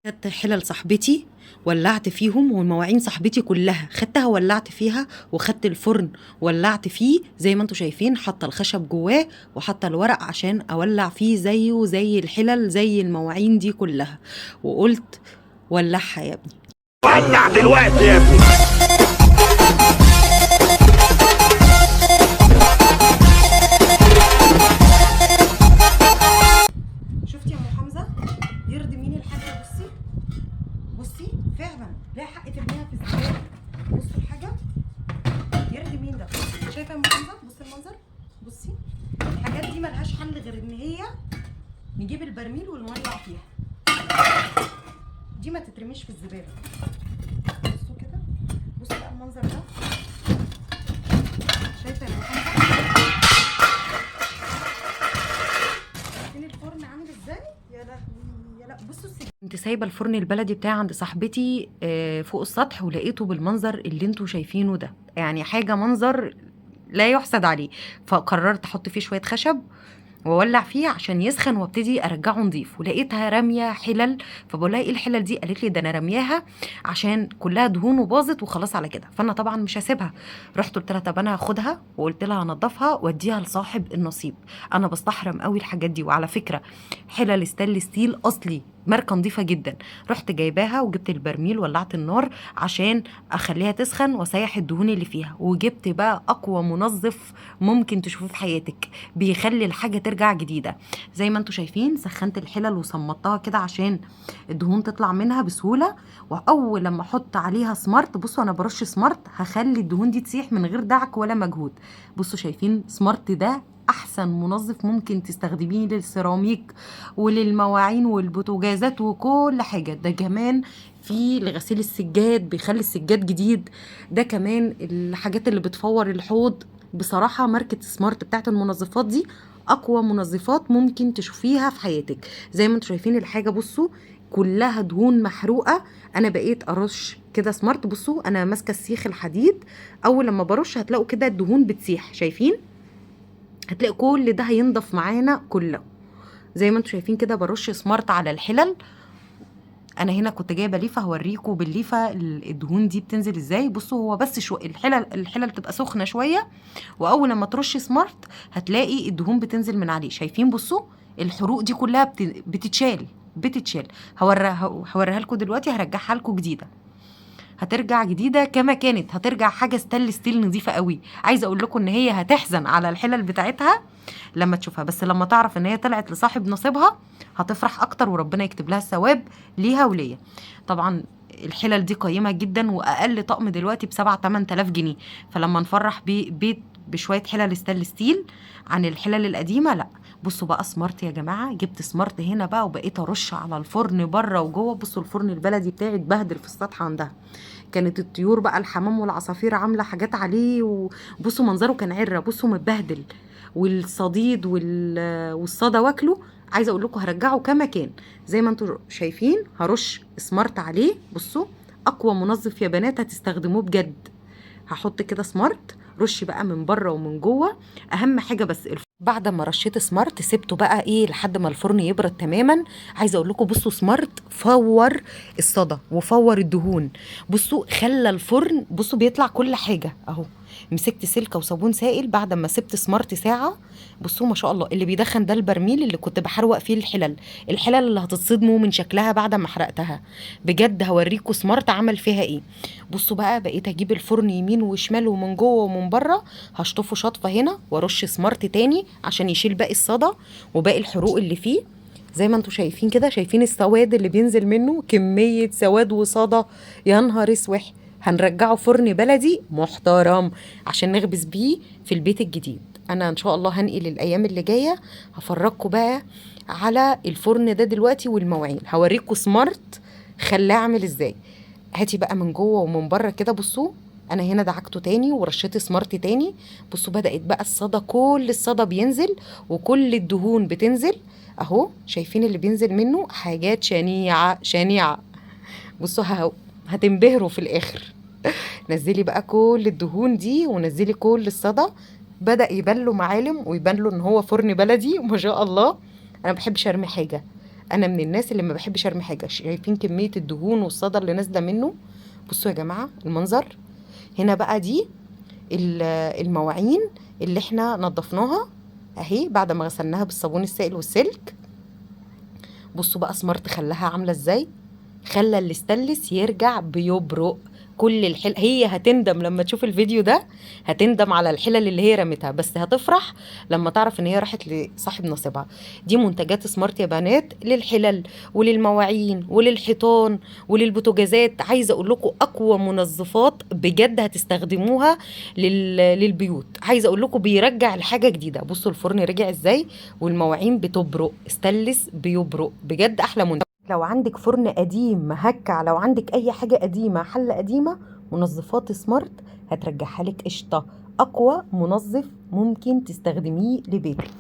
خدت حلل صاحبتي ولعت فيهم، والمواعين صاحبتي كلها خدتها ولعت فيها، وخدت الفرن ولعت فيه زي ما انتوا شايفين، حاطه الخشب جواه وحاطه الورق عشان اولع فيه زيه زي الحلل زي المواعين دي كلها. وقلت ولعها يا ابني. ولع دلوقتي يا ابني. شفتي يا ام حمزه؟ يرضي مين الحاجه؟ بصي بصي فعلا لا حق ترميها في الزباله. بصوا الحاجه يرضي مين ده؟ شايفه يا ام حمزه؟ بصي المنظر، بصي الحاجات دي ملهاش حل غير ان هي نجيب البرميل ونولع فيها. دي ما تترميش في الزباله. بصوا كده، بصوا بقى المنظر ده. شايفه يا ام حمزه؟ شايفين الفرن عامل ازاي؟ يا لهوي يا لا. بصوا كنت سايبه الفرن البلدي بتاعي عند صاحبتي فوق السطح، ولقيته بالمنظر اللي انتوا شايفينه ده، يعني حاجه منظر لا يحسد عليه. فقررت احط فيه شويه خشب واولع فيه عشان يسخن وابتدي ارجعه نضيف. ولقيتها راميه حلل، فبقول لها ايه الحلل دي؟ قالت لي ده انا رامياها عشان كلها دهون وباظت وخلاص على كده. فانا طبعا مش هسيبها، رحت قلت لها طب انا هاخدها، وقلت لها هنضفها واديها لصاحب النصيب. انا بستحرم قوي الحاجات دي. وعلى فكره حلل ستانلس ستيل اصلي، ماركه نظيفه جدا. رحت جايباها وجبت البرميل ولعت النار عشان اخليها تسخن واسيح الدهون اللي فيها. وجبت بقى اقوى منظف ممكن تشوفوه في حياتك، بيخلي الحاجه ترجع جديده. زي ما انتوا شايفين سخنت الحلل وصمتها كده عشان الدهون تطلع منها بسهوله. واول لما احط عليها سمارت، بصوا انا برش سمارت، هخلي الدهون دي تسيح من غير دعك ولا مجهود. بصوا شايفين سمارت ده احسن منظف ممكن تستخدميه للسيراميك وللمواعين والبوتاجازات وكل حاجه. ده كمان في لغسيل السجاد، بيخلي السجاد جديد. ده كمان الحاجات اللي بتفور الحوض. بصراحه ماركه سمارت بتاعت المنظفات دي اقوى منظفات ممكن تشوفيها في حياتك. زي ما انتوا شايفين الحاجه، بصوا كلها دهون محروقه. انا بقيت ارش كده سمارت، بصوا انا ماسكه السيخ الحديد، اول لما برش هتلاقوا كده الدهون بتسيح. شايفين؟ هتلاقي كل ده هينضف معانا كله. زي ما انتوا شايفين كده برش سمارت على الحلل. انا هنا كنت جايبه ليفه هوريكم بالليفه الدهون دي بتنزل ازاي. بصوا هو بس شو الحلل تبقى سخنه شويه، واول لما ترش سمارت هتلاقي الدهون بتنزل من عليه. شايفين؟ بصوا الحروق دي كلها بتتشال. هوريها لكم دلوقتي، هرجعها لكم جديده، هترجع جديده كما كانت، هترجع حاجه ستانلس ستيل نظيفه قوي. عايزه اقول لكم ان هي هتحزن على الحلل بتاعتها لما تشوفها، بس لما تعرف ان هي طلعت لصاحب نصيبها هتفرح اكتر، وربنا يكتب لها الثواب ليها وليا. طبعا الحلل دي قيمه جدا، واقل طقم دلوقتي ب7 8000 جنيه. فلما نفرح بيت بشويه حلل ستانلس ستيل عن الحلل القديمه، لا. بصوا بقى سمارت يا جماعه، جبت سمارت هنا بقى وبقيت ارش على الفرن بره وجوه. بصوا الفرن البلدي بتاعي اتبهدل في السطح عندها، كانت الطيور بقى الحمام والعصافير عامله حاجات عليه، وبصوا منظره كان عره، بصوا متبهدل، والصديد والصدى واكله. عايزه اقول لكم هرجعه كما كان زي ما انتم شايفين. هرش سمارت عليه، بصوا اقوى منظف يا بنات هتستخدموه بجد. هحط كده سمارت، رش بقى من بره ومن جوه. اهم حاجه بس بعد ما رشيت سمارت سبته بقى ايه لحد ما الفرن يبرد تماما. عايزه اقول لكم بصوا سمارت فور الصدى وفور الدهون. بصوا خلى الفرن، بصوا بيطلع كل حاجه اهو. مسكت سلكه وصابون سائل بعد ما سبت سمارت ساعه. بصوا ما شاء الله اللي بيدخن ده البرميل اللي كنت بحروق فيه الحلل اللي هتتصدموا من شكلها بعد ما حرقتها. بجد هوريكم سمارت عمل فيها ايه. بصوا بقى بقيت اجيب الفرن يمين وشمال ومن جوه ومن بره، هشطفه شطفه هنا وارش سمارت تاني عشان يشيل باقي الصدى وباقي الحروق اللي فيه. زي ما انتوا شايفين كده، شايفين السواد اللي بينزل منه، كميه سواد وصدى يا نهار اسوح. هنرجعه فرن بلدي محترم عشان نخبز بيه في البيت الجديد. انا ان شاء الله هنقل الايام اللي جايه، هفرجكم بقى على الفرن ده دلوقتي والمواعين. هوريكم سمارت خلاه عامل ازاي. هاتي بقى من جوه ومن بره كده. بصوا انا هنا دعكته تاني ورشيت سمارت تاني. بصوا بدأت بقى الصدى، كل الصدى بينزل وكل الدهون بتنزل اهو. شايفين اللي بينزل منه؟ حاجات شنيعة شنيعة. بصوا هتنبهروا في الاخر. نزلي بقى كل الدهون دي ونزلي كل الصدى. بدأ يبان له معالم ويبان له ان هو فرن بلدي ما شاء الله. انا بحبش ارمي حاجة، انا من الناس اللي ما بحبش ارمي حاجه. شايفين كميه الدهون والصدى اللي نازله منه؟ بصوا يا جماعه المنظر. هنا بقى دي المواعين اللي احنا نضفناها اهي بعد ما غسلناها بالصابون السائل والسلك. بصوا بقى سمارت خلاها عامله ازاي، خلى الاستانلس يرجع بيبرق. كل هي هتندم لما تشوف الفيديو ده، هتندم على الحلل اللي هي رمتها، بس هتفرح لما تعرف ان هي راحت لصاحب نصيبها. دي منتجات سمارت يا بنات للحلل وللمواعين وللحيطان وللبوتاجازات. عايزه اقول لكم اقوى منظفات بجد هتستخدموها للبيوت. عايزه اقول لكم بيرجع الحاجه جديده. بصوا الفرن رجع ازاي، والمواعين بتبرق، استانلس بيبرق بجد. احلى منتج. لو عندك فرن قديم مهكع، لو عندك اي حاجه قديمه، حله قديمه، منظفات سمارت هترجعها لك قشطه. اقوى منظف ممكن تستخدميه لبيتك.